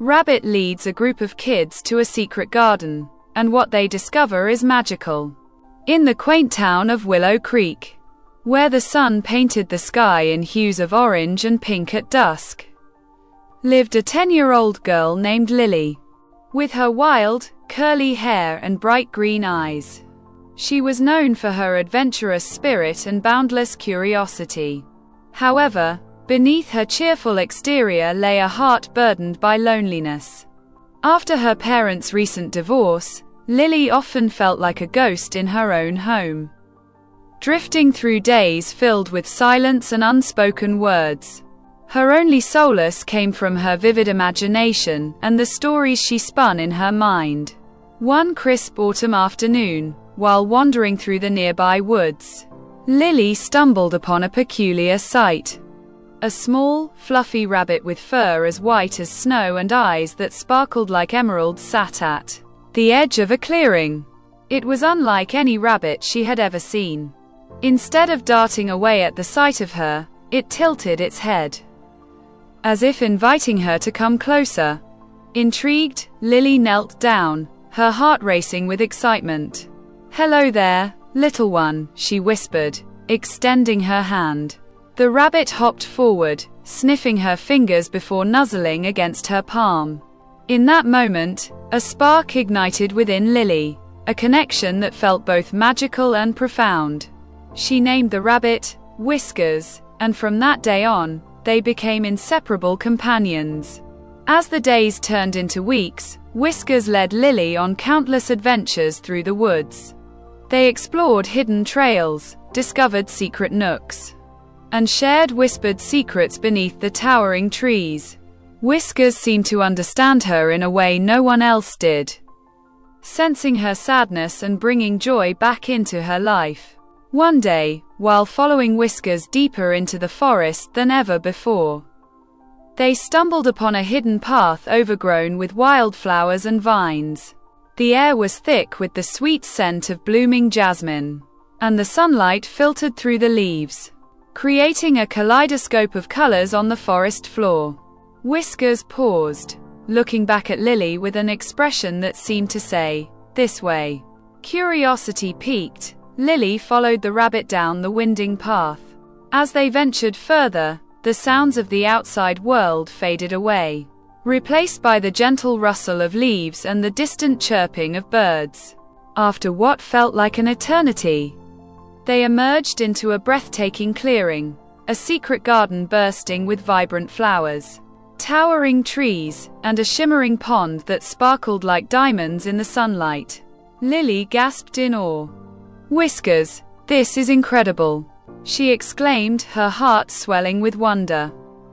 Rabbit leads a group of kids to a secret garden, and what they discover is magical. In the quaint town of Willow Creek, where the sun painted the sky in hues of orange and pink at dusk, lived a 10-year-old girl named Lily. With her wild, curly hair and bright green eyes, she was known for her adventurous spirit and boundless curiosity. However, beneath her cheerful exterior lay a heart burdened by loneliness. After her parents' recent divorce, Lily often felt like a ghost in her own home, drifting through days filled with silence and unspoken words. Her only solace came from her vivid imagination and the stories she spun in her mind. One crisp autumn afternoon, while wandering through the nearby woods, Lily stumbled upon a peculiar sight. A small, fluffy rabbit with fur as white as snow and eyes that sparkled like emeralds sat at the edge of a clearing. It was unlike any rabbit she had ever seen. Instead of darting away at the sight of her, it tilted its head, as if inviting her to come closer. Intrigued, Lily knelt down, her heart racing with excitement. "Hello there, little one," she whispered, extending her hand. The rabbit hopped forward, sniffing her fingers before nuzzling against her palm. In that moment, a spark ignited within Lily, a connection that felt both magical and profound. She named the rabbit Whiskers, and from that day on, they became inseparable companions. As the days turned into weeks, Whiskers led Lily on countless adventures through the woods. They explored hidden trails, discovered secret nooks, and shared whispered secrets beneath the towering trees. Whiskers seemed to understand her in a way no one else did, sensing her sadness and bringing joy back into her life. One day, while following Whiskers deeper into the forest than ever before, they stumbled upon a hidden path overgrown with wildflowers and vines. The air was thick with the sweet scent of blooming jasmine, and the sunlight filtered through the leaves, creating a kaleidoscope of colors on the forest floor. Whiskers paused, looking back at Lily with an expression that seemed to say, "This way." Curiosity piqued, Lily followed the rabbit down the winding path. As they ventured further, the sounds of the outside world faded away, replaced by the gentle rustle of leaves and the distant chirping of birds. After what felt like an eternity, they emerged into a breathtaking clearing, a secret garden bursting with vibrant flowers, towering trees, and a shimmering pond that sparkled like diamonds in the sunlight. Lily gasped in awe. "Whiskers, this is incredible," she exclaimed, her heart swelling with wonder.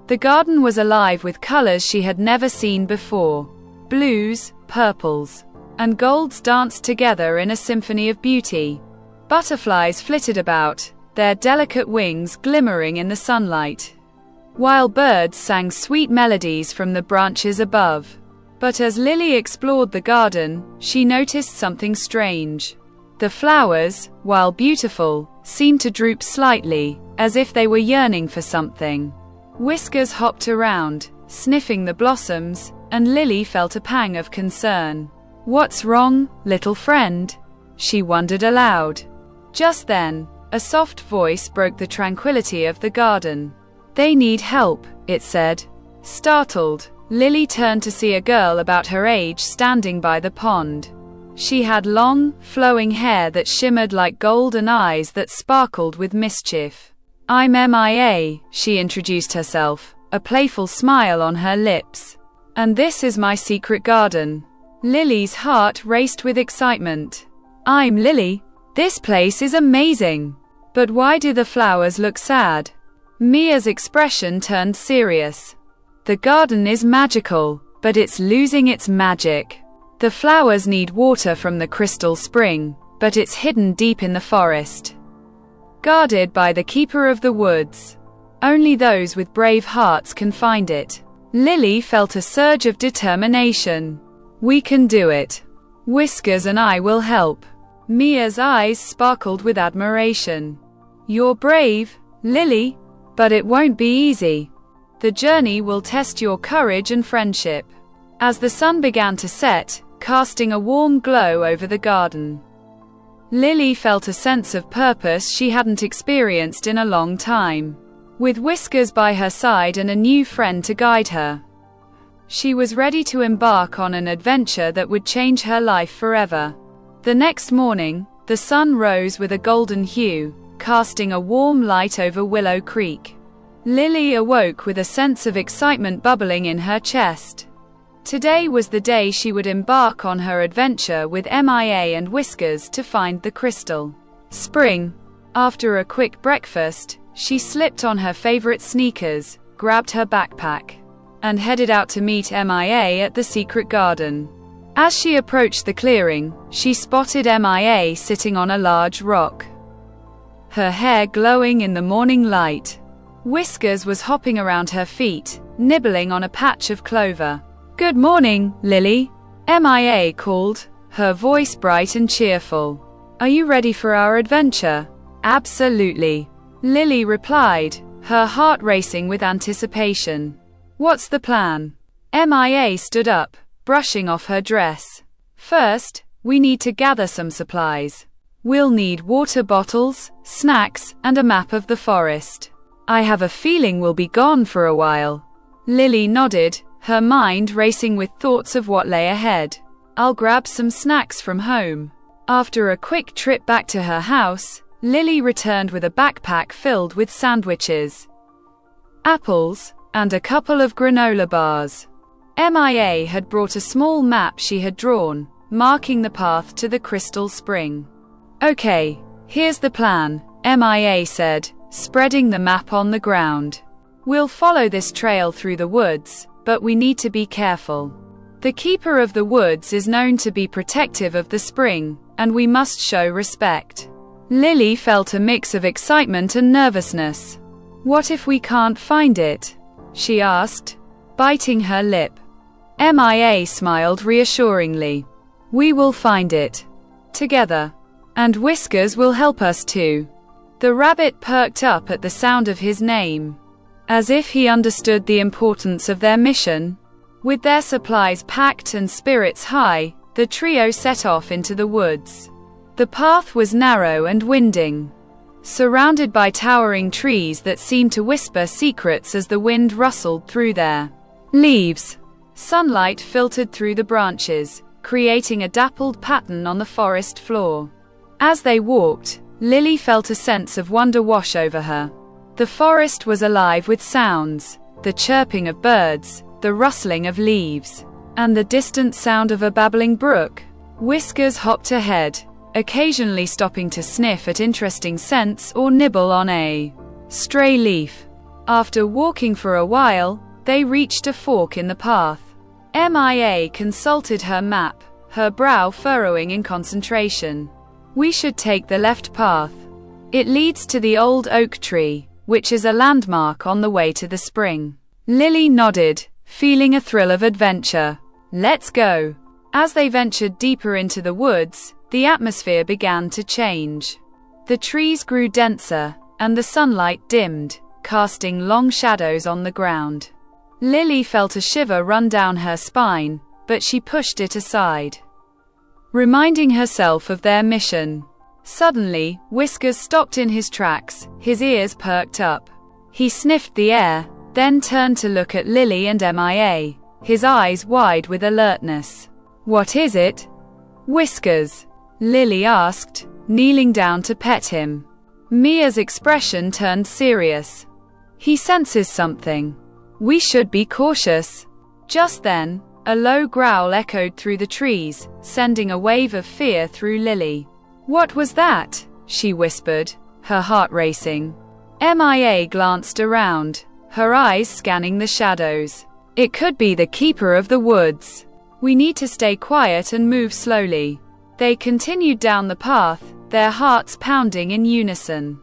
The garden was alive with colors she had never seen before. Blues, purples, and golds danced together in a symphony of beauty. Butterflies flitted about, their delicate wings glimmering in the sunlight, while birds sang sweet melodies from the branches above. But as Lily explored the garden, she noticed something strange. The flowers, while beautiful, seemed to droop slightly, as if they were yearning for something. Whiskers hopped around, sniffing the blossoms, and Lily felt a pang of concern. "What's wrong, little friend?" she wondered aloud. Just then, a soft voice broke the tranquility of the garden. "They need help," it said. Startled, Lily turned to see a girl about her age standing by the pond. She had long, flowing hair that shimmered like gold and eyes that sparkled with mischief. "I'm Mia," she introduced herself, a playful smile on her lips. "And this is my secret garden." Lily's heart raced with excitement. "I'm Lily. This place is amazing. But why do the flowers look sad?" Mia's expression turned serious. "The garden is magical, but it's losing its magic. The flowers need water from the crystal spring, but it's hidden deep in the forest, guarded by the keeper of the woods. Only those with brave hearts can find it." Lily felt a surge of determination. "We can do it. Whiskers and I will help." Mia's eyes sparkled with admiration. "You're brave, Lily, but it won't be easy. The journey will test your courage and friendship." as the sun began to set, casting a warm glow over the garden. Lily felt a sense of purpose she hadn't experienced in a long time. With Whiskers by her side and a new friend to guide her, she was ready to embark on an adventure that would change her life forever. The next morning, the sun rose with a golden hue, casting a warm light over Willow Creek. Lily awoke with a sense of excitement bubbling in her chest. Today was the day she would embark on her adventure with Mia and Whiskers to find the crystal spring. After a quick breakfast, she slipped on her favorite sneakers, grabbed her backpack, and headed out to meet Mia at the secret garden. As she approached the clearing, she spotted Mia sitting on a large rock, her hair glowing in the morning light. Whiskers was hopping around her feet, nibbling on a patch of clover. "Good morning, Lily," Mia called, her voice bright and cheerful. "Are you ready for our adventure?" "Absolutely," Lily replied, her heart racing with anticipation. "What's the plan?" Mia stood up, brushing off her dress. "First, we need to gather some supplies. We'll need water bottles, snacks, and a map of the forest. I have a feeling we'll be gone for a while." Lily nodded, her mind racing with thoughts of what lay ahead. "I'll grab some snacks from home." After a quick trip back to her house, Lily returned with a backpack filled with sandwiches, apples, and a couple of granola bars. Mia had brought a small map she had drawn, marking the path to the crystal spring. "Okay, here's the plan," Mia said, spreading the map on the ground. "We'll follow this trail through the woods, but we need to be careful. The keeper of the woods is known to be protective of the spring, and we must show respect." Lily felt a mix of excitement and nervousness. "What if we can't find it?" she asked, biting her lip. Mia smiled reassuringly. "We will find it. Together. And Whiskers will help us too." The rabbit perked up at the sound of his name, as if he understood the importance of their mission. With their supplies packed and spirits high, the trio set off into the woods. The path was narrow and winding, surrounded by towering trees that seemed to whisper secrets as the wind rustled through their leaves. Sunlight filtered through the branches, creating a dappled pattern on the forest floor. As they walked, Lily felt a sense of wonder wash over her. The forest was alive with sounds, the chirping of birds, the rustling of leaves, and the distant sound of a babbling brook. Whiskers hopped ahead, occasionally stopping to sniff at interesting scents or nibble on a stray leaf. After walking for a while, they reached a fork in the path. Mia consulted her map, her brow furrowing in concentration. "We should take the left path. It leads to the old oak tree, which is a landmark on the way to the spring." Lily nodded, feeling a thrill of adventure. "Let's go." As they ventured deeper into the woods, the atmosphere began to change. The trees grew denser, and the sunlight dimmed, casting long shadows on the ground. Lily felt a shiver run down her spine, but she pushed it aside, reminding herself of their mission. Suddenly, Whiskers stopped in his tracks, his ears perked up. He sniffed the air, then turned to look at Lily and Mia, his eyes wide with alertness. "What is it?" "Whiskers," Lily asked, kneeling down to pet him. Mia's expression turned serious. "He senses something. We should be cautious." Just then, a low growl echoed through the trees, sending a wave of fear through Lily. "What was that?" she whispered, her heart racing. Mia glanced around, her eyes scanning the shadows. "It could be the keeper of the woods. We need to stay quiet and move slowly." They continued down the path, their hearts pounding in unison.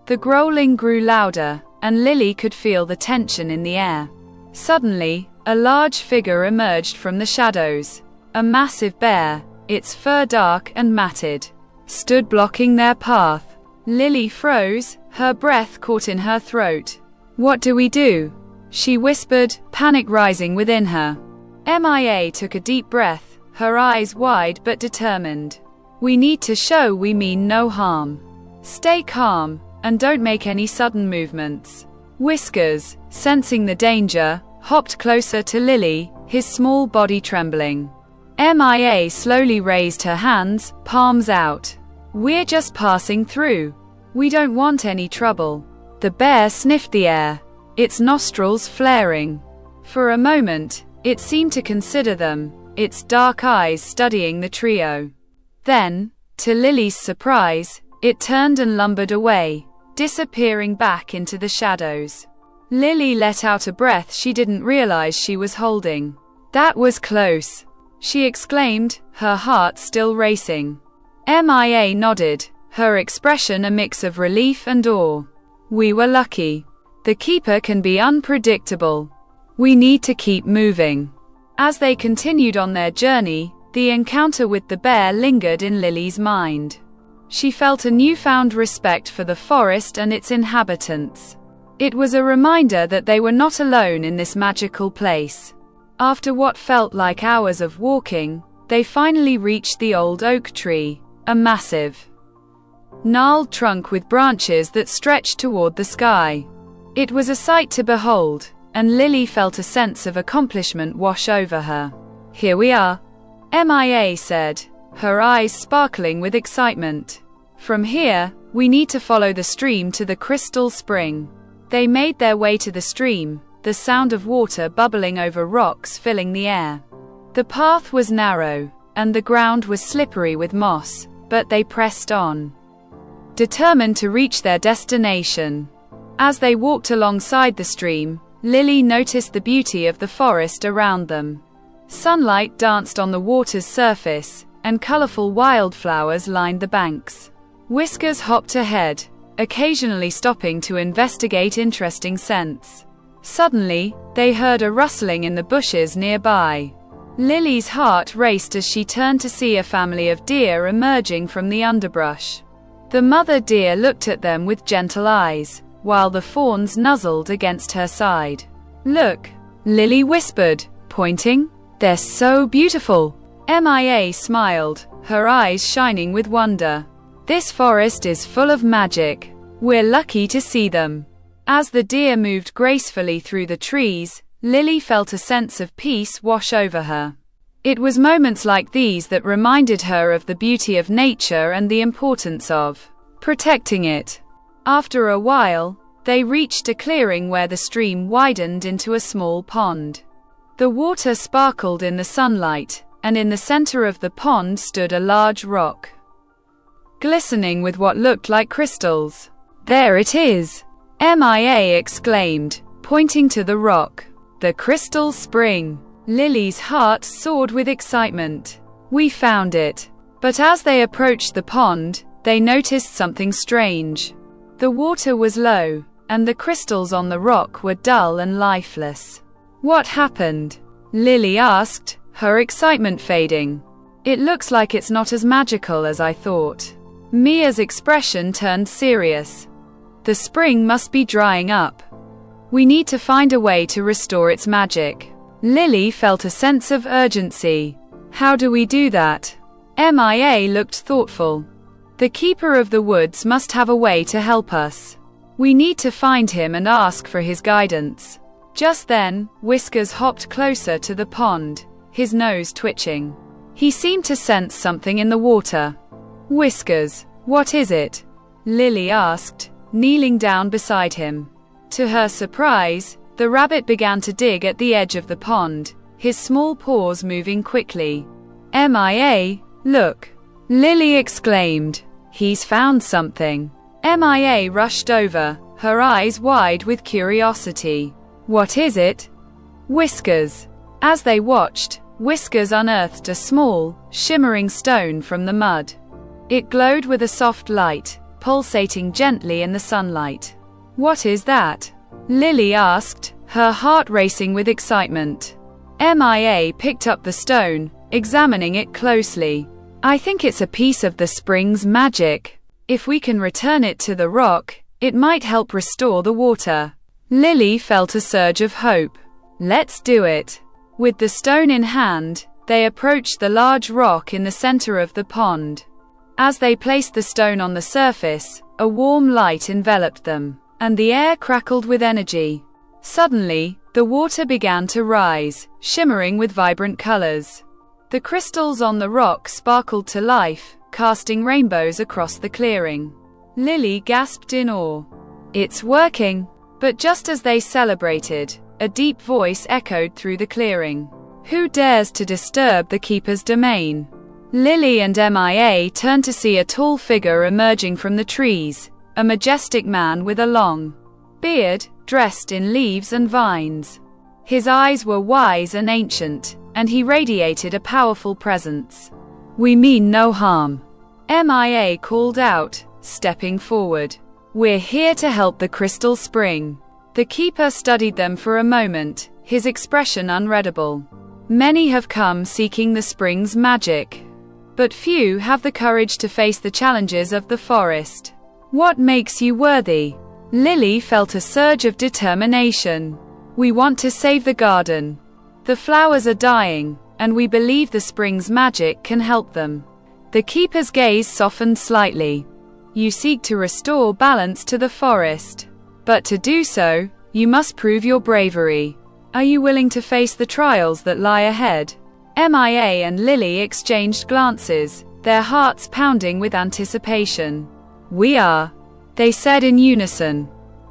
The growling grew louder, and Lily could feel the tension in the air. Suddenly, a large figure emerged from the shadows. A massive bear, its fur dark and matted, stood blocking their path. Lily froze, her breath caught in her throat. "What do we do?" she whispered, panic rising within her. MIA took a deep breath, her eyes wide but determined. We need to show we mean no harm. Stay calm, and don't make any sudden movements. Whiskers, sensing the danger, hopped closer to Lily, his small body trembling. MIA slowly raised her hands, palms out. We're just passing through. We don't want any trouble. The bear sniffed the air, its nostrils flaring. For a moment, it seemed to consider them, its dark eyes studying the trio. Then, to Lily's surprise, it turned and lumbered away, disappearing back into the shadows. Lily let out a breath she didn't realize she was holding. That was close, she exclaimed, her heart still racing. MIA nodded, her expression a mix of relief and awe. We were lucky. The keeper can be unpredictable. We need to keep moving. As they continued on their journey, the encounter with the bear lingered in Lily's mind. She felt a newfound respect for the forest and its inhabitants. It was a reminder that they were not alone in this magical place. After what felt like hours of walking, they finally reached the old oak tree, a massive, gnarled trunk with branches that stretched toward the sky. It was a sight to behold, and Lily felt a sense of accomplishment wash over her. Here we are, MIA said, her eyes sparkling with excitement. From here, we need to follow the stream to the crystal spring. They made their way to the stream, the sound of water bubbling over rocks filling the air. The path was narrow, and the ground was slippery with moss, but they pressed on, determined to reach their destination. As they walked alongside the stream, Lily noticed the beauty of the forest around them. Sunlight danced on the water's surface, and colorful wildflowers lined the banks. Whiskers hopped ahead, occasionally stopping to investigate interesting scents. Suddenly, they heard a rustling in the bushes nearby. Lily's heart raced as she turned to see a family of deer emerging from the underbrush. The mother deer looked at them with gentle eyes, while the fawns nuzzled against her side. Look, Lily whispered, pointing. They're so beautiful. MIA smiled, her eyes shining with wonder. This forest is full of magic. We're lucky to see them. As the deer moved gracefully through the trees, Lily felt a sense of peace wash over her. It was moments like these that reminded her of the beauty of nature and the importance of protecting it. After a while, they reached a clearing where the stream widened into a small pond. The water sparkled in the sunlight, and in the center of the pond stood a large rock, glistening with what looked like crystals. There it is! MIA exclaimed, pointing to the rock. The crystal spring. Lily's heart soared with excitement. We found it. But as they approached the pond, they noticed something strange. The water was low, and the crystals on the rock were dull and lifeless. What happened? Lily asked, her excitement fading. It looks like it's not as magical as I thought. Mia's expression turned serious. The spring must be drying up. We need to find a way to restore its magic. Lily felt a sense of urgency. How do we do that? MIA looked thoughtful. The keeper of the woods must have a way to help us. We need to find him and ask for his guidance. Just then, Whiskers hopped closer to the pond, his nose twitching. He seemed to sense something in the water. Whiskers, what is it? Lily asked, kneeling down beside him. To her surprise, the rabbit began to dig at the edge of the pond, his small paws moving quickly. MIA, look! Lily exclaimed. He's found something. MIA rushed over, her eyes wide with curiosity. What is it? Whiskers. As they watched, Whiskers unearthed a small, shimmering stone from the mud. It glowed with a soft light, pulsating gently in the sunlight. What is that? Lily asked, her heart racing with excitement. MIA picked up the stone, examining it closely. I think it's a piece of the spring's magic. If we can return it to the rock, it might help restore the water. Lily felt a surge of hope. Let's do it. With the stone in hand, they approached the large rock in the center of the pond. As they placed the stone on the surface, a warm light enveloped them, and the air crackled with energy. Suddenly, the water began to rise, shimmering with vibrant colors. The crystals on the rock sparkled to life, casting rainbows across the clearing. Lily gasped in awe. "It's working!" But just as they celebrated, a deep voice echoed through the clearing. "Who dares to disturb the keeper's domain?" Lily and Mia turned to see a tall figure emerging from the trees, a majestic man with a long beard, dressed in leaves and vines. His eyes were wise and ancient, and he radiated a powerful presence. "We mean no harm," Mia called out, stepping forward. "We're here to help the crystal spring." The keeper studied them for a moment, his expression unreadable. "Many have come seeking the spring's magic, but few have the courage to face the challenges of the forest. What makes you worthy?" Lily felt a surge of determination. "We want to save the garden. The flowers are dying, and we believe the spring's magic can help them." The keeper's gaze softened slightly. "You seek to restore balance to the forest. But to do so, you must prove your bravery. Are you willing to face the trials that lie ahead?" Mia and Lily exchanged glances, their hearts pounding with anticipation. "We are," they said in unison.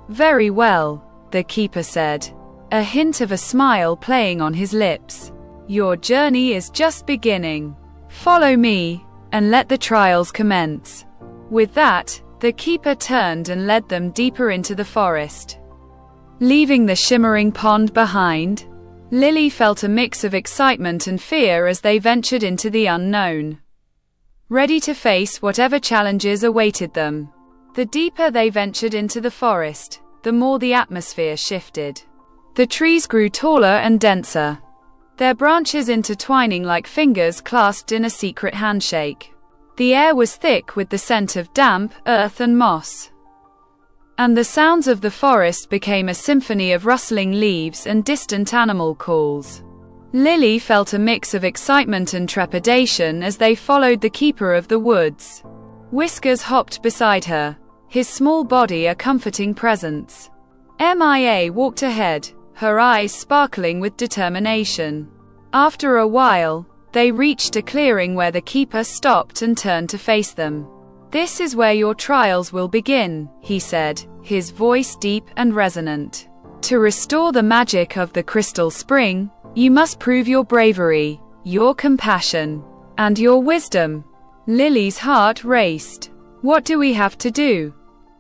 "Very well," the keeper said, a hint of a smile playing on his lips. "Your journey is just beginning. Follow me, and let the trials commence." With that, the keeper turned and led them deeper into the forest. Leaving the shimmering pond behind, Lily felt a mix of excitement and fear as they ventured into the unknown, ready to face whatever challenges awaited them. The deeper they ventured into the forest, the more the atmosphere shifted. The trees grew taller and denser, their branches intertwining like fingers clasped in a secret handshake. The air was thick with the scent of damp earth and moss, and the sounds of the forest became a symphony of rustling leaves and distant animal calls. Lily felt a mix of excitement and trepidation as they followed the keeper of the woods. Whiskers hopped beside her, his small body a comforting presence. Mia walked ahead, her eyes sparkling with determination. After a while, they reached a clearing where the keeper stopped and turned to face them. "This is where your trials will begin," he said, his voice deep and resonant. "To restore the magic of the crystal spring, you must prove your bravery, your compassion, and your wisdom." Lily's heart raced. "What do we have to do?"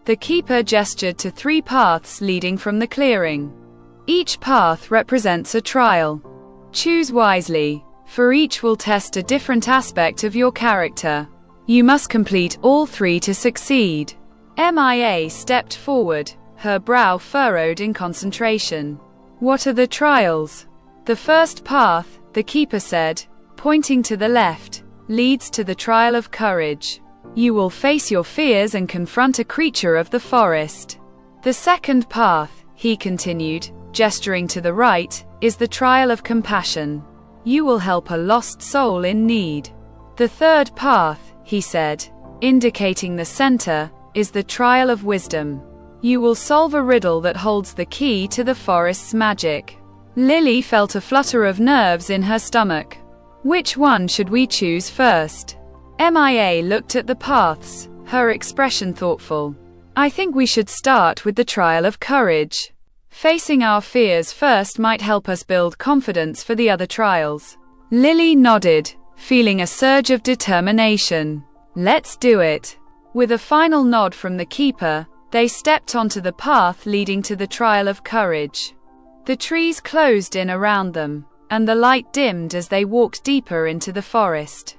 The keeper gestured to 3 paths leading from the clearing. "Each path represents a trial. Choose wisely, for each will test a different aspect of your character. You must complete all 3 to succeed." Mia stepped forward, her brow furrowed in concentration. "What are the trials?" "The first path," the keeper said, pointing to the left, "leads to the trial of courage. You will face your fears and confront a creature of the forest. The second path," he continued, gesturing to the right, "is the trial of compassion. You will help a lost soul in need. The third path," he said, indicating the center, "is the trial of wisdom. You will solve a riddle that holds the key to the forest's magic." Lily felt a flutter of nerves in her stomach. "Which one should we choose first?" Mia looked at the paths, her expression thoughtful. "I think we should start with the trial of courage. Facing our fears first might help us build confidence for the other trials." Lily nodded, feeling a surge of determination. "Let's do it." With a final nod from the keeper, they stepped onto the path leading to the trial of courage. The trees closed in around them, and the light dimmed as they walked deeper into the forest.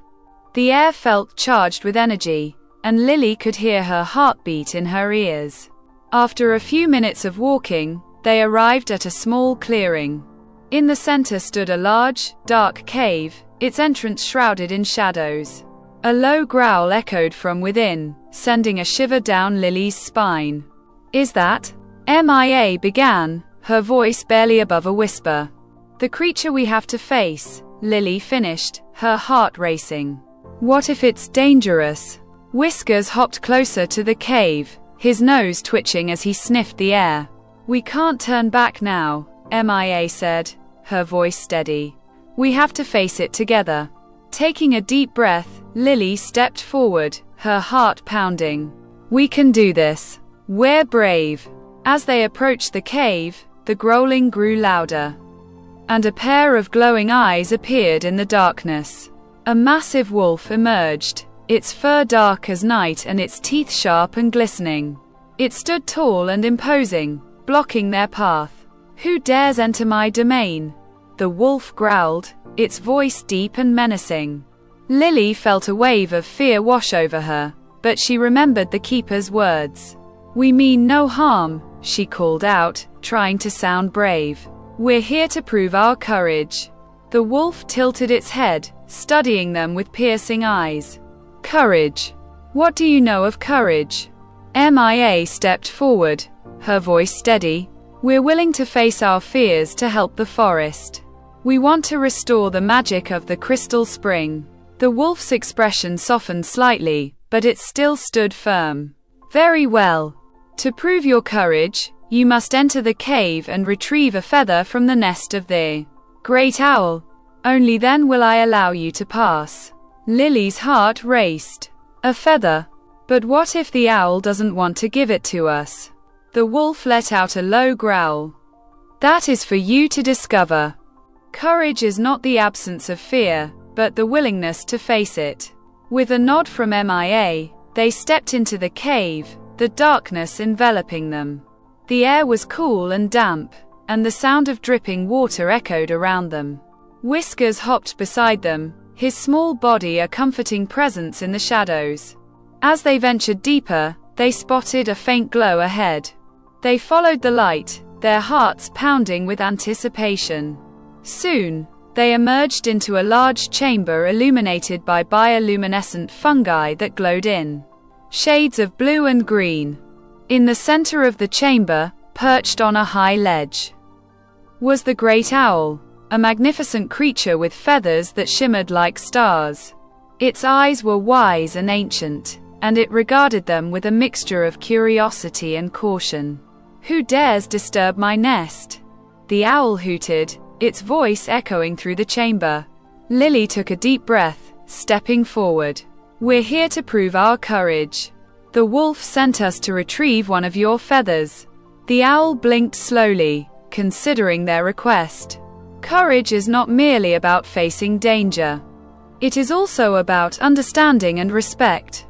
The air felt charged with energy, and Lily could hear her heartbeat in her ears. After a few minutes of walking, they arrived at a small clearing. In the center stood a large, dark cave, its entrance shrouded in shadows. A low growl echoed from within, sending a shiver down Lily's spine. "Is that?" Mia began, her voice barely above a whisper. The creature we have to face, Lily finished, her heart racing. What if it's dangerous? Whiskers hopped closer to the cave, his nose twitching as he sniffed the air. We can't turn back now, Mia said, her voice steady. We have to face it together. Taking a deep breath, Lily stepped forward, her heart pounding. We can do this. We're brave. As they approached the cave, the growling grew louder, and a pair of glowing eyes appeared in the darkness. A massive wolf emerged, its fur dark as night and its teeth sharp and glistening. It stood tall and imposing, blocking their path. Who dares enter my domain? The wolf growled, its voice deep and menacing. Lily felt a wave of fear wash over her, but she remembered the keeper's words. We mean no harm, she called out, trying to sound brave. We're here to prove our courage. The wolf tilted its head, studying them with piercing eyes. Courage. What do you know of courage? Mia stepped forward, her voice steady. We're willing to face our fears to help the forest. We want to restore the magic of the crystal spring. The wolf's expression softened slightly, but it still stood firm. Very well. To prove your courage, you must enter the cave and retrieve a feather from the nest of the great owl. Only then will I allow you to pass. Lily's heart raced. A feather? But what if the owl doesn't want to give it to us? The wolf let out a low growl. That is for you to discover. Courage is not the absence of fear, but the willingness to face it. With a nod from Mia, they stepped into the cave, the darkness enveloping them. The air was cool and damp, and the sound of dripping water echoed around them. Whiskers hopped beside them, his small body a comforting presence in the shadows. As they ventured deeper, they spotted a faint glow ahead. They followed the light, their hearts pounding with anticipation. Soon, they emerged into a large chamber illuminated by bioluminescent fungi that glowed in shades of blue and green. In the center of the chamber, perched on a high ledge, was the great owl, a magnificent creature with feathers that shimmered like stars. Its eyes were wise and ancient, and it regarded them with a mixture of curiosity and caution. Who dares disturb my nest? The owl hooted, its voice echoing through the chamber. Lily took a deep breath, stepping forward. We're here to prove our courage. The wolf sent us to retrieve one of your feathers. The owl blinked slowly, considering their request. Courage is not merely about facing danger. It is also about understanding and respect.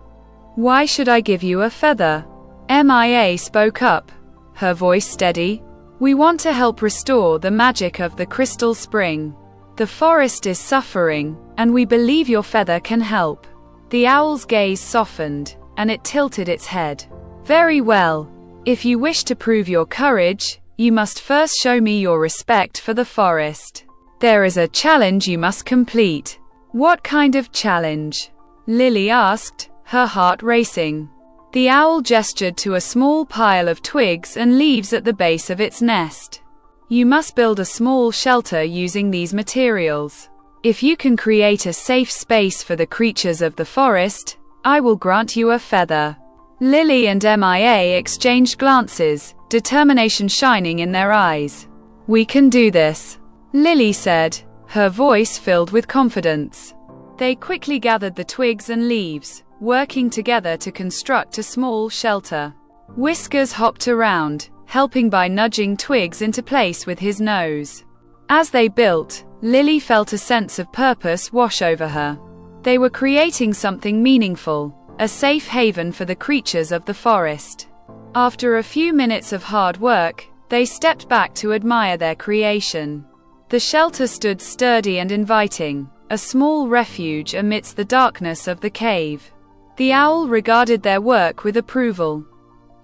Why should I give you a feather? Mia spoke up, her voice steady. We want to help restore the magic of the crystal spring. The forest is suffering, and we believe your feather can help. The owl's gaze softened, and it tilted its head. Very well. If you wish to prove your courage, you must first show me your respect for the forest. There is a challenge you must complete. What kind of challenge? Lily asked, her heart racing. The owl gestured to a small pile of twigs and leaves at the base of its nest. You must build a small shelter using these materials. If you can create a safe space for the creatures of the forest, I will grant you a feather. Lily and Mia exchanged glances, determination shining in their eyes. We can do this, Lily said, her voice filled with confidence. They quickly gathered the twigs and leaves, working together to construct a small shelter. Whiskers hopped around, helping by nudging twigs into place with his nose. As they built, Lily felt a sense of purpose wash over her. They were creating something meaningful, a safe haven for the creatures of the forest. After a few minutes of hard work, they stepped back to admire their creation. The shelter stood sturdy and inviting, a small refuge amidst the darkness of the cave. The owl regarded their work with approval.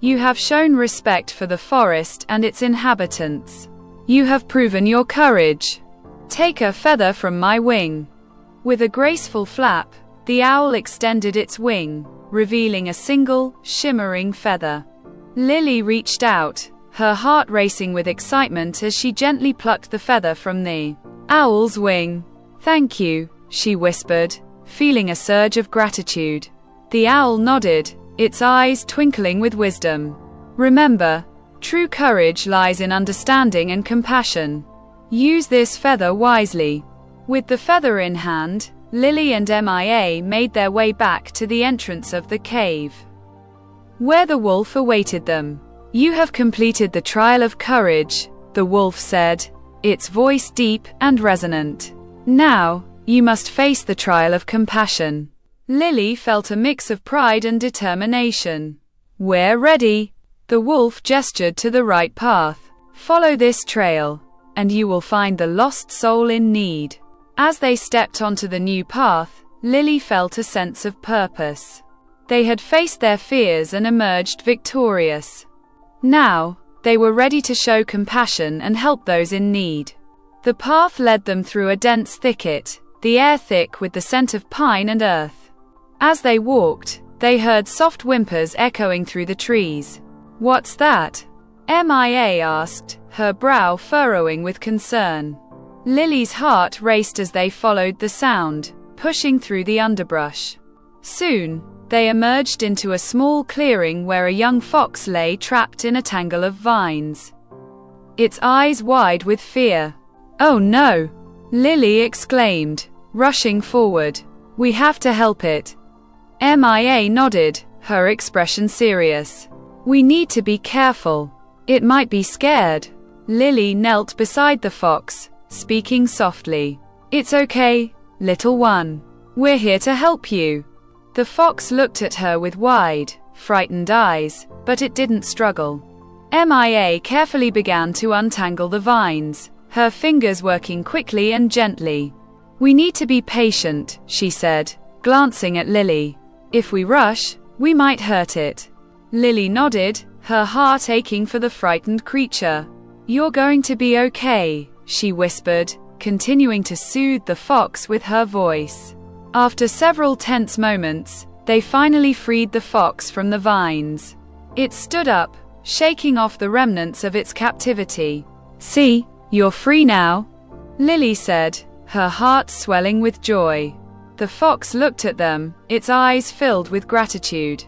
You have shown respect for the forest and its inhabitants. You have proven your courage. Take a feather from my wing. With a graceful flap, the owl extended its wing, revealing a single, shimmering feather. Lily reached out, her heart racing with excitement as she gently plucked the feather from the owl's wing. "Thank you," she whispered, feeling a surge of gratitude. The owl nodded, its eyes twinkling with wisdom. "Remember, true courage lies in understanding and compassion. Use this feather wisely." With the feather in hand, Lily and Mia made their way back to the entrance of the cave, where the wolf awaited them. "You have completed the trial of courage," the wolf said, its voice deep and resonant. "Now, you must face the trial of compassion." Lily felt a mix of pride and determination. "We're ready." The wolf gestured to the right path. "Follow this trail, and you will find the lost soul in need." As they stepped onto the new path, Lily felt a sense of purpose. They had faced their fears and emerged victorious. Now, they were ready to show compassion and help those in need. The path led them through a dense thicket, the air thick with the scent of pine and earth. As they walked, they heard soft whimpers echoing through the trees. "What's that?" Mia asked, her brow furrowing with concern. Lily's heart raced as they followed the sound, pushing through the underbrush. Soon, they emerged into a small clearing where a young fox lay trapped in a tangle of vines, its eyes wide with fear. "Oh no!" Lily exclaimed, rushing forward. "We have to help it." Mia nodded, her expression serious. "We need to be careful. It might be scared." Lily knelt beside the fox, speaking softly. "It's okay, little one. We're here to help you." The fox looked at her with wide, frightened eyes, but it didn't struggle. Mia carefully began to untangle the vines, her fingers working quickly and gently. "We need to be patient," she said, glancing at Lily. "If we rush, we might hurt it." Lily nodded, her heart aching for the frightened creature. "You're going to be okay," she whispered, continuing to soothe the fox with her voice. After several tense moments, they finally freed the fox from the vines. It stood up, shaking off the remnants of its captivity. "See, you're free now," Lily said, her heart swelling with joy. The fox looked at them, its eyes filled with gratitude.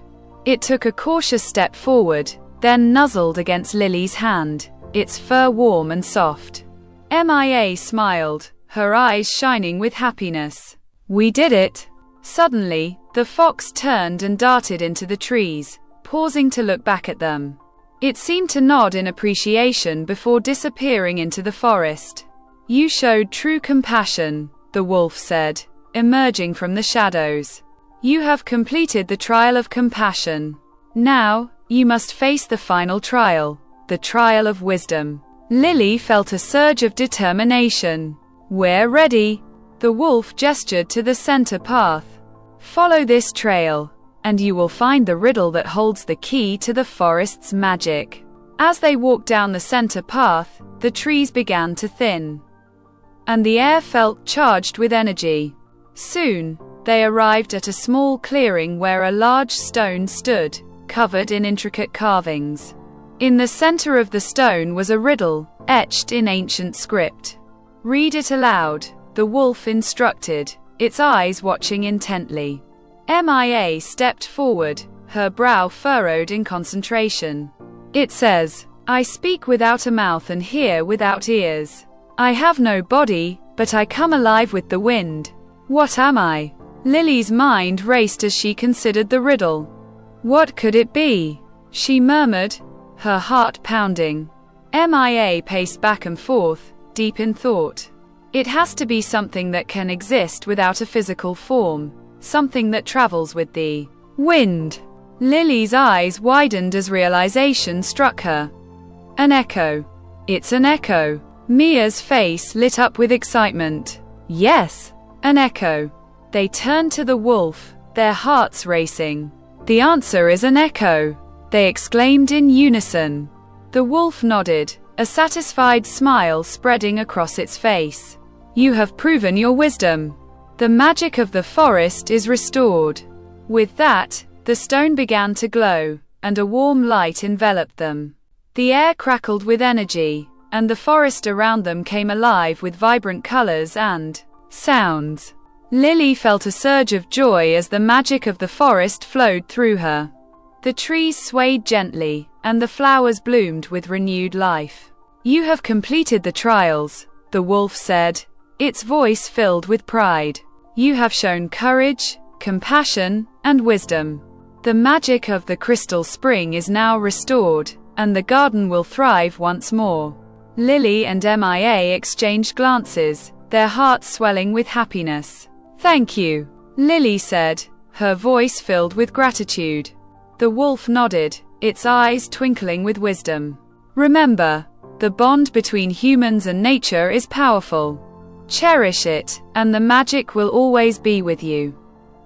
It took a cautious step forward, then nuzzled against Lily's hand, its fur warm and soft. Mia smiled, her eyes shining with happiness. "We did it." Suddenly, the fox turned and darted into the trees, pausing to look back at them. It seemed to nod in appreciation before disappearing into the forest. "You showed true compassion," the wolf said, emerging from the shadows. "You have completed the trial of compassion. Now, you must face the final trial, the trial of wisdom." Lily felt a surge of determination. "We're ready." The wolf gestured to the center path. "Follow this trail, and you will find the riddle that holds the key to the forest's magic." As they walked down the center path, the trees began to thin, and the air felt charged with energy. Soon, they arrived at a small clearing where a large stone stood, covered in intricate carvings. In the center of the stone was a riddle, etched in ancient script. "Read it aloud," the wolf instructed, its eyes watching intently. Mia stepped forward, her brow furrowed in concentration. "It says, I speak without a mouth and hear without ears. I have no body, but I come alive with the wind. What am I?" Lily's mind raced as she considered the riddle. "What could it be?" she murmured, her heart pounding. Mia paced back and forth, deep in thought. "It has to be something that can exist without a physical form, something that travels with the wind." Lily's eyes widened as realization struck her. "An echo. It's an echo." Mia's face lit up with excitement. "Yes, an echo." They turned to the wolf, their hearts racing. "The answer is an echo," they exclaimed in unison. The wolf nodded, a satisfied smile spreading across its face. "You have proven your wisdom. The magic of the forest is restored." With that, the stone began to glow, and a warm light enveloped them. The air crackled with energy, and the forest around them came alive with vibrant colors and sounds. Lily felt a surge of joy as the magic of the forest flowed through her. The trees swayed gently, and the flowers bloomed with renewed life. "You have completed the trials," the wolf said, its voice filled with pride. "You have shown courage, compassion, and wisdom. The magic of the crystal spring is now restored, and the garden will thrive once more." Lily and Mia exchanged glances, their hearts swelling with happiness. "Thank you," Lily said, her voice filled with gratitude. The wolf nodded, its eyes twinkling with wisdom. "Remember, the bond between humans and nature is powerful. Cherish it, and the magic will always be with you."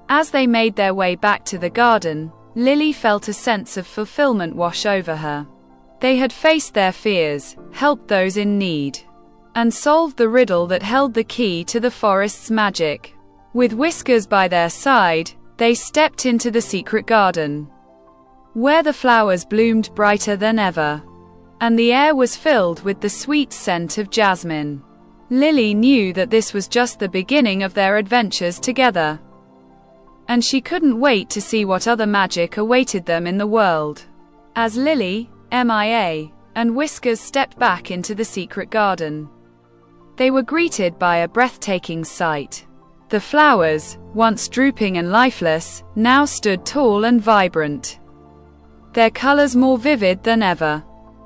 As they made their way back to the garden, Lily felt a sense of fulfillment wash over her. They had faced their fears, helped those in need, and solved the riddle that held the key to the forest's magic. With Whiskers by their side, they stepped into the secret garden, where the flowers bloomed brighter than ever, and the air was filled with the sweet scent of jasmine. Lily knew that this was just the beginning of their adventures together, and she couldn't wait to see what other magic awaited them in the world. As Lily, Mia, and Whiskers stepped back into the secret garden, they were greeted by a breathtaking sight. The flowers, once drooping and lifeless, now stood tall and vibrant, their colors more vivid than ever.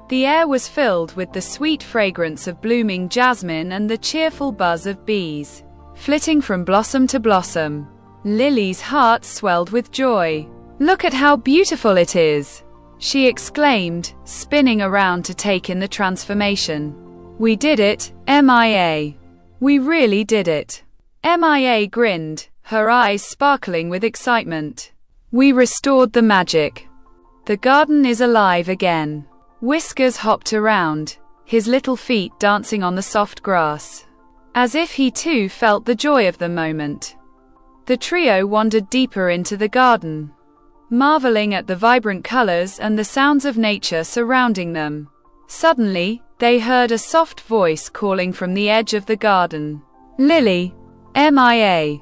The air was filled with the sweet fragrance of blooming jasmine and the cheerful buzz of bees, flitting from blossom to blossom. Lily's heart swelled with joy. "Look at how beautiful it is," she exclaimed, spinning around to take in the transformation. "We did it, Mia. We really did it." Mia grinned, her eyes sparkling with excitement. "We restored the magic. The garden is alive again." Whiskers hopped around, his little feet dancing on the soft grass, as if he too felt the joy of the moment. The trio wandered deeper into the garden, marveling at the vibrant colors and the sounds of nature surrounding them. Suddenly, they heard a soft voice calling from the edge of the garden. "Lily, Mia,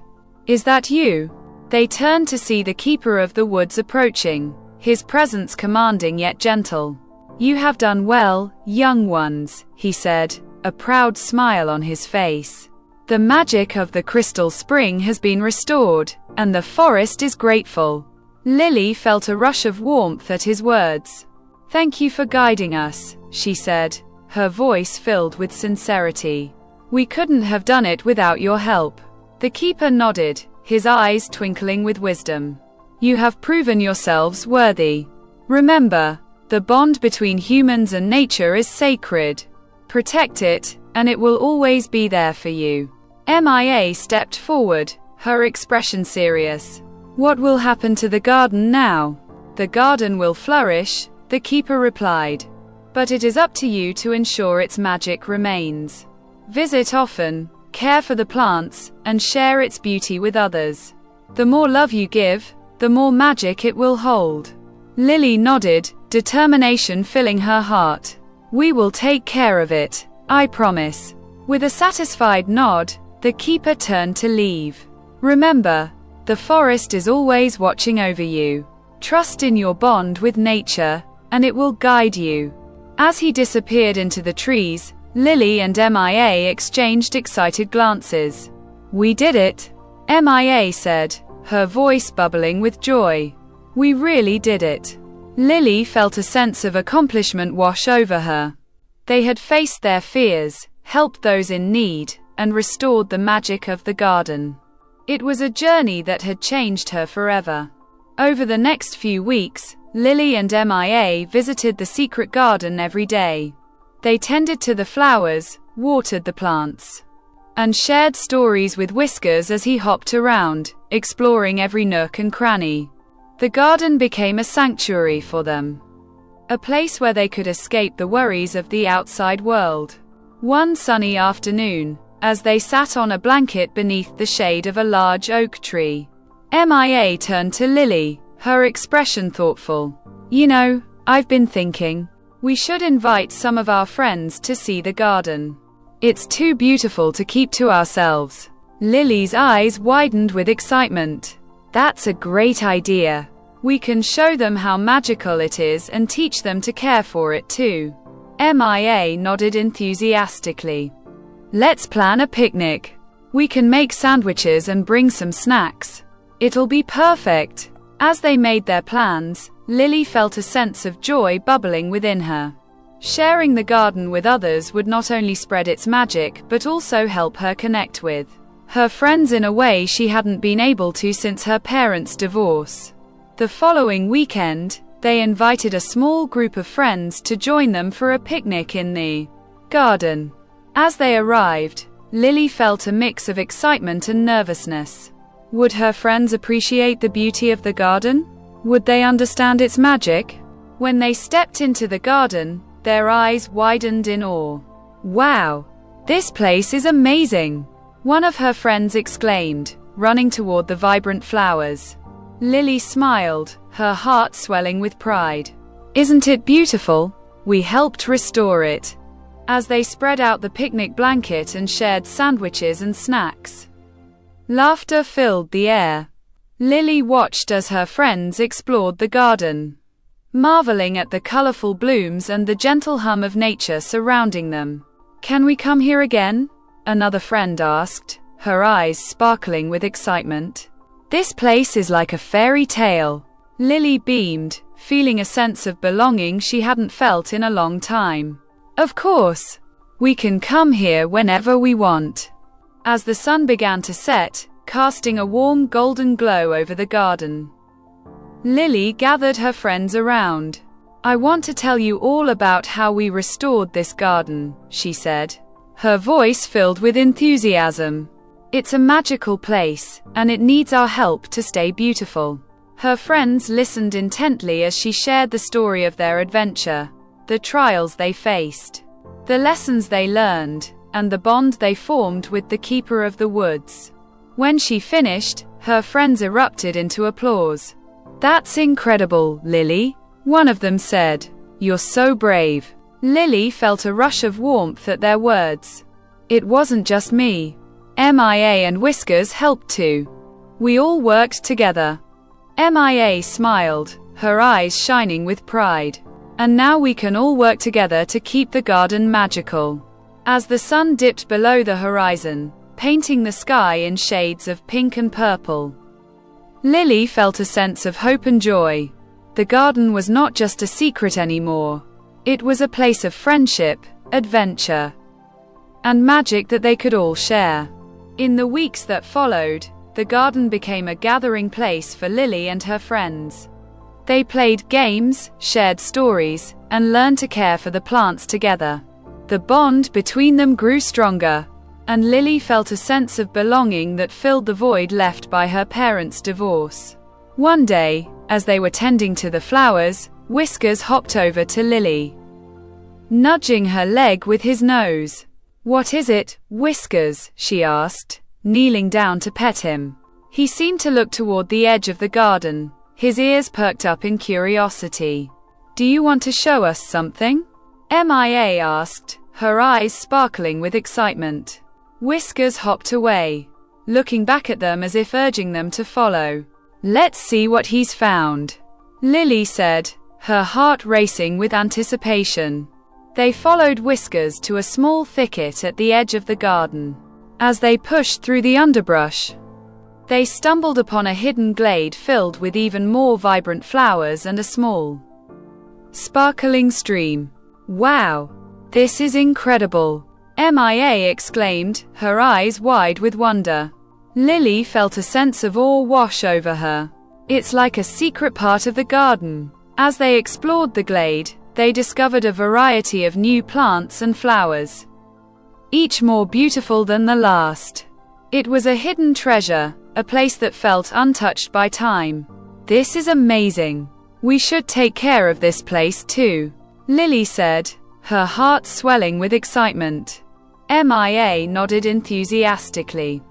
is that you?" They turned to see the keeper of the woods approaching, his presence commanding yet gentle. "You have done well, young ones," he said, a proud smile on his face. "The magic of the crystal spring has been restored, and the forest is grateful." Lily felt a rush of warmth at his words. "Thank you for guiding us," she said, her voice filled with sincerity. "We couldn't have done it without your help." The keeper nodded, his eyes twinkling with wisdom. "You have proven yourselves worthy. Remember, the bond between humans and nature is sacred. Protect it, and it will always be there for you." Mia stepped forward, her expression serious. "What will happen to the garden now?" "The garden will flourish," the keeper replied. "But it is up to you to ensure its magic remains. Visit often, care for the plants, and share its beauty with others. The more love you give, the more magic it will hold." Lily nodded, determination filling her heart. "We will take care of it, I promise." With a satisfied nod, the keeper turned to leave. "Remember, the forest is always watching over you. Trust in your bond with nature, and it will guide you." As he disappeared into the trees, Lily and Mia exchanged excited glances. "We did it," Mia said, her voice bubbling with joy. "We really did it." Lily felt a sense of accomplishment wash over her. They had faced their fears, helped those in need, and restored the magic of the garden. It was a journey that had changed her forever. Over the next few weeks, Lily and Mia visited the secret garden every day. They tended to the flowers, watered the plants, and shared stories with Whiskers as he hopped around, exploring every nook and cranny. The garden became a sanctuary for them, a place where they could escape the worries of the outside world. One sunny afternoon, as they sat on a blanket beneath the shade of a large oak tree, Mia turned to Lily, her expression thoughtful. "You know, I've been thinking, We should invite some of our friends to see the garden. It's too beautiful to keep to ourselves. Lily's eyes widened with excitement. That's a great idea. We can show them how magical it is and teach them to care for it too. Mia nodded enthusiastically. Let's plan a picnic. We can make sandwiches and bring some snacks. It'll be perfect. As they made their plans, Lily felt a sense of joy bubbling within her. Sharing the garden with others would not only spread its magic but also help her connect with her friends in a way she hadn't been able to since her parents' divorce. The following weekend, they invited a small group of friends to join them for a picnic in the garden. As they arrived, Lily felt a mix of excitement and nervousness. Would her friends appreciate the beauty of the garden? Would they understand its magic? When they stepped into the garden, their eyes widened in awe. Wow! This place is amazing! One of her friends exclaimed, running toward the vibrant flowers. Lily smiled, her heart swelling with pride. Isn't it beautiful? We helped restore it. As they spread out the picnic blanket and shared sandwiches and snacks, laughter filled the air. Lily watched as her friends explored the garden, marveling at the colorful blooms and the gentle hum of nature surrounding them. Can we come here again? Another friend asked, her eyes sparkling with excitement. This place is like a fairy tale. Lily beamed, feeling a sense of belonging she hadn't felt in a long time. Of course. We can come here whenever we want. As the sun began to set, casting a warm golden glow over the garden, Lily gathered her friends around. I want to tell you all about how we restored this garden, she said, her voice filled with enthusiasm. It's a magical place, and it needs our help to stay beautiful. Her friends listened intently as she shared the story of their adventure, the trials they faced, the lessons they learned, and the bond they formed with the keeper of the woods. When she finished, her friends erupted into applause. That's incredible, Lily, one of them said. You're so brave. Lily felt a rush of warmth at their words. It wasn't just me. Mia and Whiskers helped too. We all worked together. Mia smiled, her eyes shining with pride. And now we can all work together to keep the garden magical. As the sun dipped below the horizon, painting the sky in shades of pink and purple, Lily felt a sense of hope and joy. The garden was not just a secret anymore. It was a place of friendship, adventure, and magic that they could all share. In the weeks that followed, the garden became a gathering place for Lily and her friends. They played games, shared stories, and learned to care for the plants together. The bond between them grew stronger, and Lily felt a sense of belonging that filled the void left by her parents' divorce. One day, as they were tending to the flowers, Whiskers hopped over to Lily, nudging her leg with his nose. What is it, Whiskers? She asked, kneeling down to pet him. He seemed to look toward the edge of the garden, his ears perked up in curiosity. Do you want to show us something? Mia asked, her eyes sparkling with excitement. Whiskers hopped away, looking back at them as if urging them to follow. Let's see what he's found, Lily said, her heart racing with anticipation. They followed Whiskers to a small thicket at the edge of the garden. As they pushed through the underbrush, they stumbled upon a hidden glade filled with even more vibrant flowers and a small, sparkling stream. Wow! This is incredible! Mia exclaimed, her eyes wide with wonder. Lily felt a sense of awe wash over her. It's like a secret part of the garden. As they explored the glade, they discovered a variety of new plants and flowers, each more beautiful than the last. It was a hidden treasure, a place that felt untouched by time. This is amazing. We should take care of this place too, Lily said, her heart swelling with excitement. Mia nodded enthusiastically.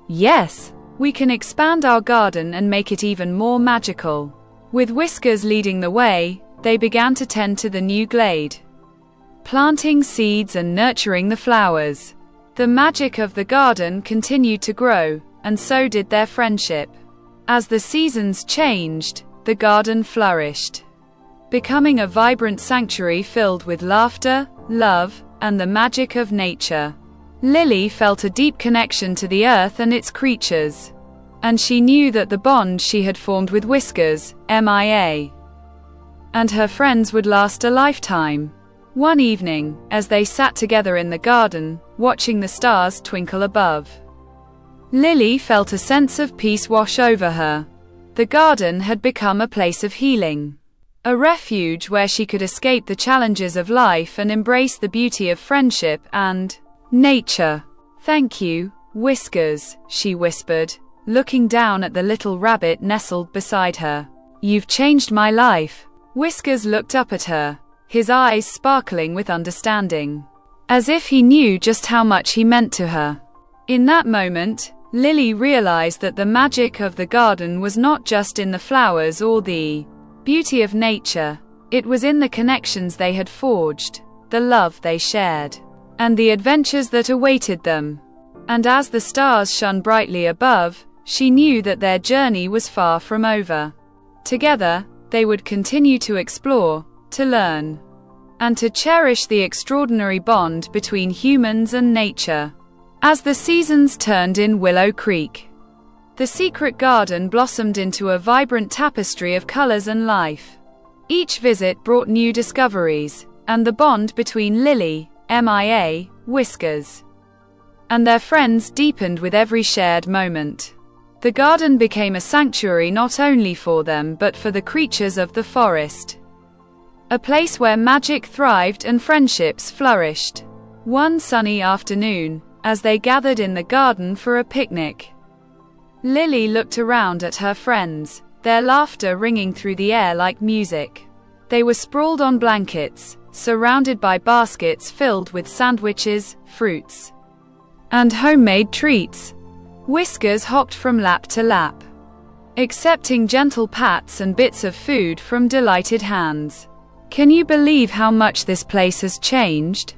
Yes, we can expand our garden and make it even more magical. With Whiskers leading the way, they began to tend to the new glade, planting seeds and nurturing the flowers. The magic of the garden continued to grow, and so did their friendship. As the seasons changed, the garden flourished, becoming a vibrant sanctuary filled with laughter, love, and the magic of nature. Lily felt a deep connection to the earth and its creatures, and she knew that the bond she had formed with Whiskers, MIA, and her friends would last a lifetime. One evening, as they sat together in the garden, watching the stars twinkle above, Lily felt a sense of peace wash over her. The garden had become a place of healing, a refuge where she could escape the challenges of life and embrace the beauty of friendship and nature. "Thank you, Whiskers," she whispered, looking down at the little rabbit nestled beside her. "You've changed my life." Whiskers looked up at her, his eyes sparkling with understanding, as if he knew just how much he meant to her. In that moment, Lily realized that the magic of the garden was not just in the flowers or the beauty of nature. It was in the connections they had forged, the love they shared, and the adventures that awaited them. And as the stars shone brightly above, she knew that their journey was far from over. Together, they would continue to explore, to learn, and to cherish the extraordinary bond between humans and nature. As the seasons turned in Willow Creek, the secret garden blossomed into a vibrant tapestry of colors and life. Each visit brought new discoveries, and the bond between Lily, MIA, Whiskers, and their friends deepened with every shared moment. The garden became a sanctuary not only for them but for the creatures of the forest, a place where magic thrived and friendships flourished. One sunny afternoon, as they gathered in the garden for a picnic, Lily looked around at her friends, their laughter ringing through the air like music. They were sprawled on blankets, surrounded by baskets filled with sandwiches, fruits, and homemade treats. Whiskers hopped from lap to lap, accepting gentle pats and bits of food from delighted hands. "Can you believe how much this place has changed?"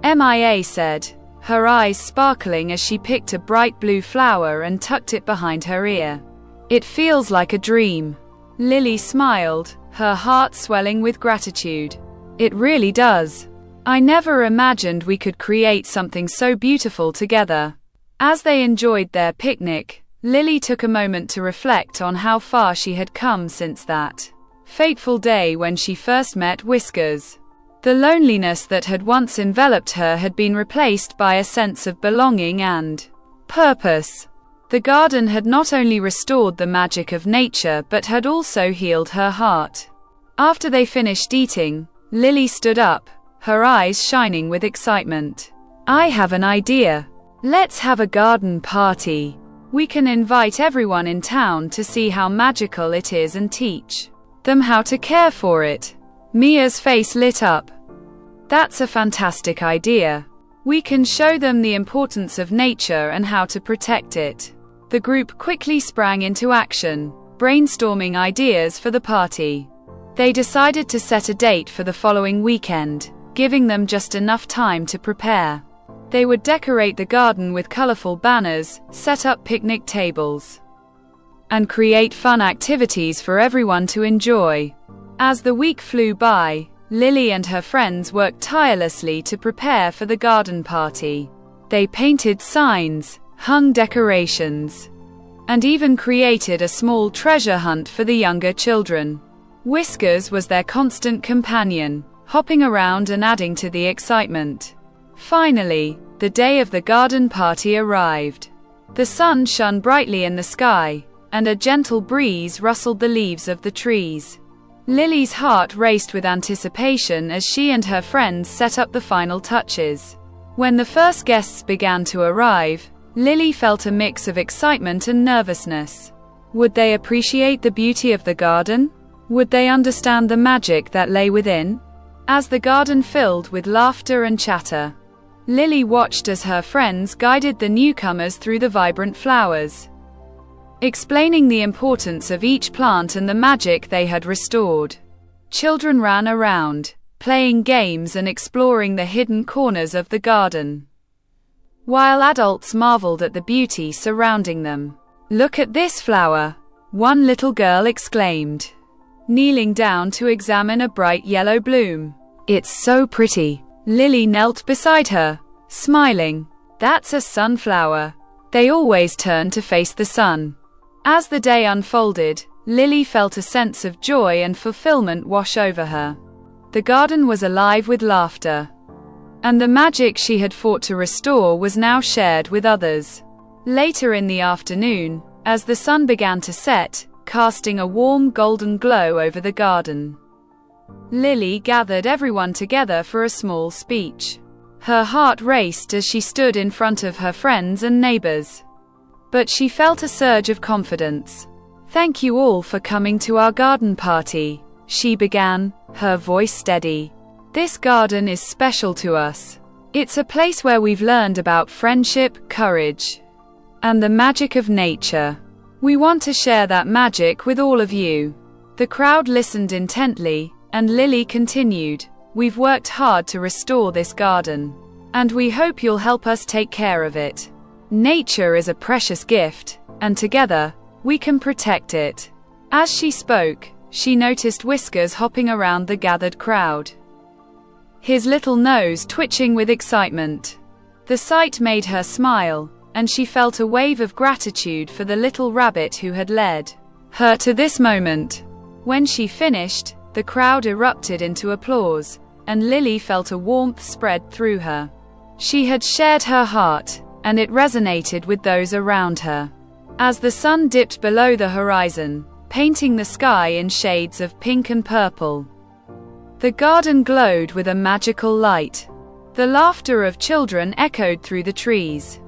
MIA said, her eyes sparkling as she picked a bright blue flower and tucked it behind her ear. "It feels like a dream." Lily smiled, her heart swelling with gratitude. "It really does. I never imagined we could create something so beautiful together." As they enjoyed their picnic, Lily took a moment to reflect on how far she had come since that fateful day when she first met Whiskers. The loneliness that had once enveloped her had been replaced by a sense of belonging and purpose. The garden had not only restored the magic of nature but had also healed her heart. After they finished eating, Lily stood up, her eyes shining with excitement. "I have an idea. Let's have a garden party. We can invite everyone in town to see how magical it is and teach them how to care for it." Mia's face lit up. "That's a fantastic idea. We can show them the importance of nature and how to protect it." The group quickly sprang into action, brainstorming ideas for the party. They decided to set a date for the following weekend, giving them just enough time to prepare. They would decorate the garden with colorful banners, set up picnic tables, and create fun activities for everyone to enjoy. As the week flew by, Lily and her friends worked tirelessly to prepare for the garden party. They painted signs, hung decorations, and even created a small treasure hunt for the younger children. Whiskers was their constant companion, hopping around and adding to the excitement. Finally, the day of the garden party arrived. The sun shone brightly in the sky, and a gentle breeze rustled the leaves of the trees. Lily's heart raced with anticipation as she and her friends set up the final touches. When the first guests began to arrive, Lily felt a mix of excitement and nervousness. Would they appreciate the beauty of the garden? Would they understand the magic that lay within? As the garden filled with laughter and chatter, Lily watched as her friends guided the newcomers through the vibrant flowers, explaining the importance of each plant and the magic they had restored. Children ran around, playing games and exploring the hidden corners of the garden, while adults marveled at the beauty surrounding them. "Look at this flower," one little girl exclaimed, kneeling down to examine a bright yellow bloom. "It's so pretty." Lily knelt beside her, smiling. "That's a sunflower." They always turned to face the sun. As the day unfolded, Lily felt a sense of joy and fulfillment wash over her. The garden was alive with laughter, and the magic she had fought to restore was now shared with others. Later in the afternoon, as the sun began to set, casting a warm golden glow over the garden, Lily gathered everyone together for a small speech. Her heart raced as she stood in front of her friends and neighbors, but she felt a surge of confidence. "Thank you all for coming to our garden party," she began, her voice steady. "This garden is special to us. It's a place where we've learned about friendship, courage, and the magic of nature. We want to share that magic with all of you." The crowd listened intently, and Lily continued, "We've worked hard to restore this garden, and we hope you'll help us take care of it. Nature is a precious gift, and together, we can protect it." As she spoke, she noticed Whiskers hopping around the gathered crowd, his little nose twitching with excitement. The sight made her smile, and she felt a wave of gratitude for the little rabbit who had led her to this moment. When she finished, the crowd erupted into applause, and Lily felt a warmth spread through her. She had shared her heart, and it resonated with those around her. As the sun dipped below the horizon, painting the sky in shades of pink and purple, the garden glowed with a magical light. The laughter of children echoed through the trees,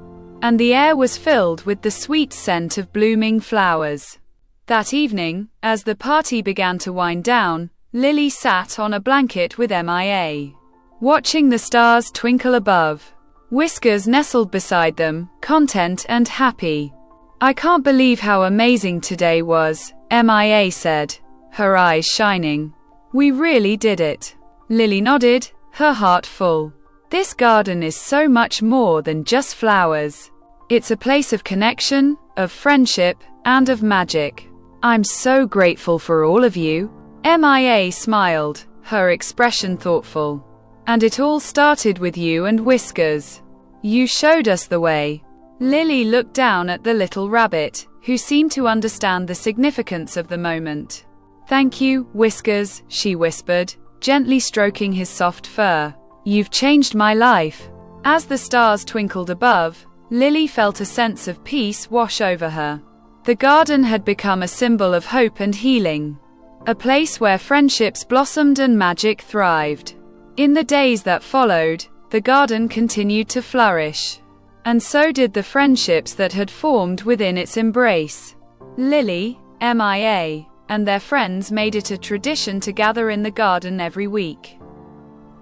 and the air was filled with the sweet scent of blooming flowers. That evening, as the party began to wind down, Lily sat on a blanket with Mia, watching the stars twinkle above. Whiskers nestled beside them, content and happy. "I can't believe how amazing today was," Mia said, her eyes shining. "We really did it." Lily nodded, her heart full. "This garden is so much more than just flowers. It's a place of connection, of friendship, and of magic. I'm so grateful for all of you." Mia smiled, her expression thoughtful. "And it all started with you and Whiskers. You showed us the way." Lily looked down at the little rabbit, who seemed to understand the significance of the moment. "Thank you, Whiskers," she whispered, gently stroking his soft fur. "You've changed my life." As the stars twinkled above, Lily felt a sense of peace wash over her. The garden had become a symbol of hope and healing, a place where friendships blossomed and magic thrived. In the days that followed, the garden continued to flourish, and so did the friendships that had formed within its embrace. Lily, Mia, and their friends made it a tradition to gather in the garden every week,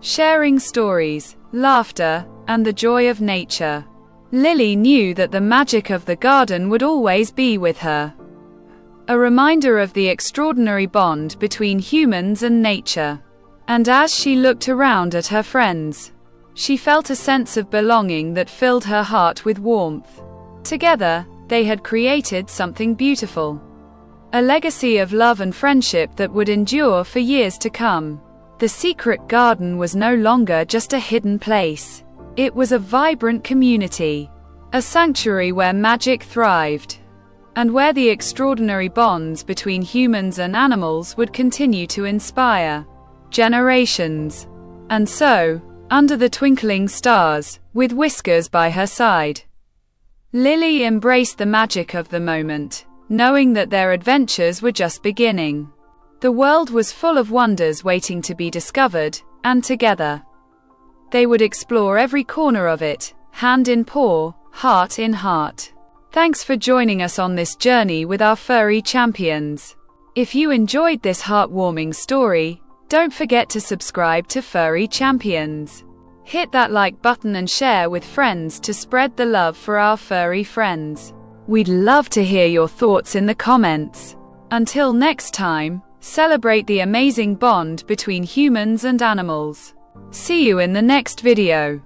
sharing stories, laughter, and the joy of nature. Lily knew that the magic of the garden would always be with her, a reminder of the extraordinary bond between humans and nature. And as she looked around at her friends, she felt a sense of belonging that filled her heart with warmth. Together, they had created something beautiful, a legacy of love and friendship that would endure for years to come. The secret garden was no longer just a hidden place. It was a vibrant community, a sanctuary where magic thrived, and where the extraordinary bonds between humans and animals would continue to inspire generations. And so, under the twinkling stars, with Whiskers by her side, Lily embraced the magic of the moment, knowing that their adventures were just beginning. The world was full of wonders waiting to be discovered, and together, they would explore every corner of it, hand in paw, heart in heart. Thanks for joining us on this journey with our furry champions. If you enjoyed this heartwarming story, don't forget to subscribe to Furry Champions. Hit that like button and share with friends to spread the love for our furry friends. We'd love to hear your thoughts in the comments. Until next time, celebrate the amazing bond between humans and animals. See you in the next video.